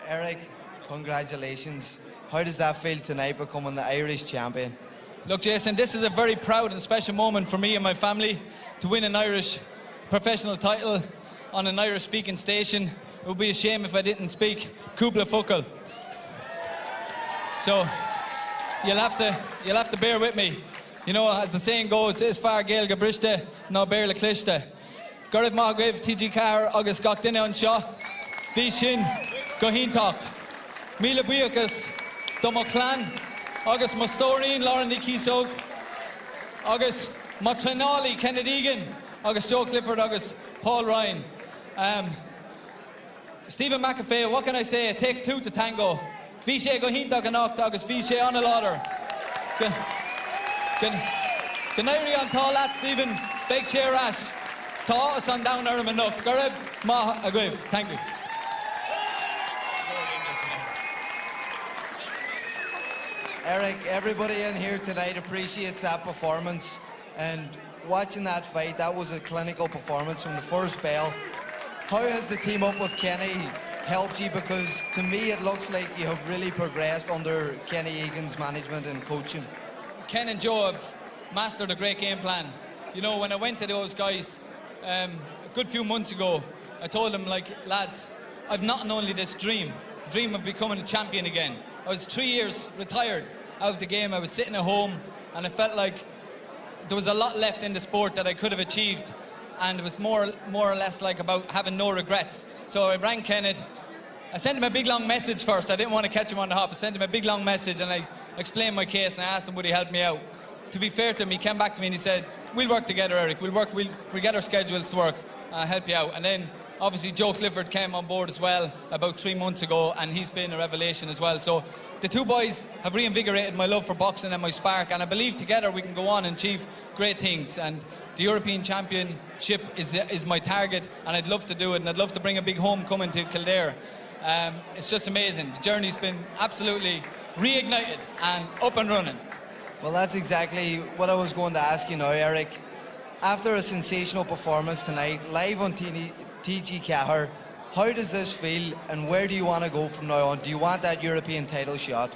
Eric, congratulations. How does that feel tonight, becoming the Irish champion? Look, Jason, this is a very proud and special moment for me and my family to win an Irish professional title on an Irish-speaking station. It would be a shame if I didn't speak Cúpla Focal. So you'll have to bear with me. You know, as the saying goes, is far Gael Gabriste, no bear le cliste. Gorib Magwev, TG Car, August Gok Dinne on Shaw, Vishin, Gohintok, Mila Buikas, Domo Clan, August Mostorin, Lauren Nikisog, August Motrinali, Kenneth Egan, August Joe Clifford, August Paul Ryan. Stephen McAfee, what can I say? It takes two to tango. Vishay Gohintok and Oct, August Vishay on a lauder. Ganairi on tall at Stephen, Big Chair Ash. Ta us on down Ermanuk. Gareb Ma Agwiv. Thank you. Eric, everybody in here tonight appreciates that performance, and watching that fight, that was a clinical performance from the first bell. How has the team up with Kenny helped you? Because to me it looks like you have really progressed under Kenny Egan's management and coaching. Ken and Joe have mastered a great game plan. You know, when I went to those guys a good few months ago, I told them, like, lads, I've not only this dream of becoming a champion again. I was 3 years retired out of the game. I was sitting at home and I felt like there was a lot left in the sport that I could have achieved, and it was more or less like about having no regrets. So I rang Kenneth. I sent him a big long message first. I didn't want to catch him on the hop. I sent him a big long message and I explained my case and I asked him would he help me out. To be fair to him, he came back to me and he said, we'll work together, Eric. We'll get our schedules to work. I'll help you out. And then obviously Joe Clifford came on board as well about 3 months ago, and he's been a revelation as well. So the two boys have reinvigorated my love for boxing and my spark, and I believe together we can go on and achieve great things. And the European Championship is my target, and I'd love to do it, and I'd love to bring a big homecoming to Kildare. It's just amazing. The journey's been absolutely reignited and up and running. Well, that's exactly what I was going to ask you now, Eric. After a sensational performance tonight, live on TG Cahir, how does this feel and where do you want to go from now on? Do you want that European title shot?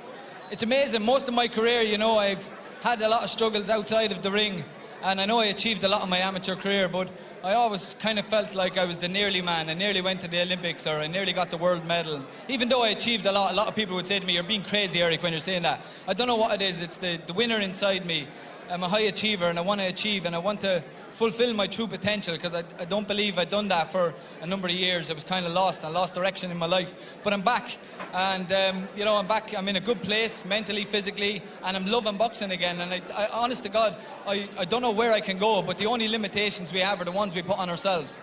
It's amazing. Most of my career, you know, I've had a lot of struggles outside of the ring, and I know I achieved a lot in my amateur career, but I always kind of felt like I was the nearly man. I nearly went to the Olympics, or I nearly got the world medal. Even though I achieved a lot of people would say to me, you're being crazy, Eric, when you're saying that. I don't know what it is. It's the winner inside me. I'm a high achiever and I want to achieve and I want to fulfill my true potential, because I don't believe I'd done that for a number of years. I was kind of lost. I lost direction in my life. But I'm back, and you know, I'm back. I'm in a good place mentally, physically, and I'm loving boxing again. And I honest to God, I don't know where I can go, but the only limitations we have are the ones we put on ourselves.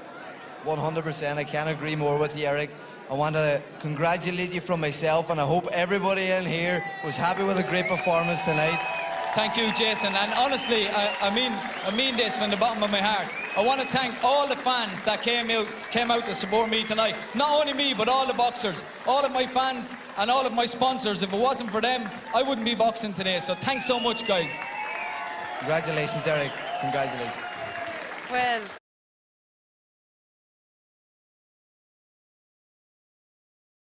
100%. I can't agree more with you, Eric. I want to congratulate you from myself, and I hope everybody in here was happy with a great performance tonight. Thank you, Jason. And honestly, I mean this from the bottom of my heart. I want to thank all the fans that came out to support me tonight. Not only me, but all the boxers, all of my fans and all of my sponsors. If it wasn't for them, I wouldn't be boxing today. So thanks so much, guys. Congratulations, Eric. Congratulations. Well,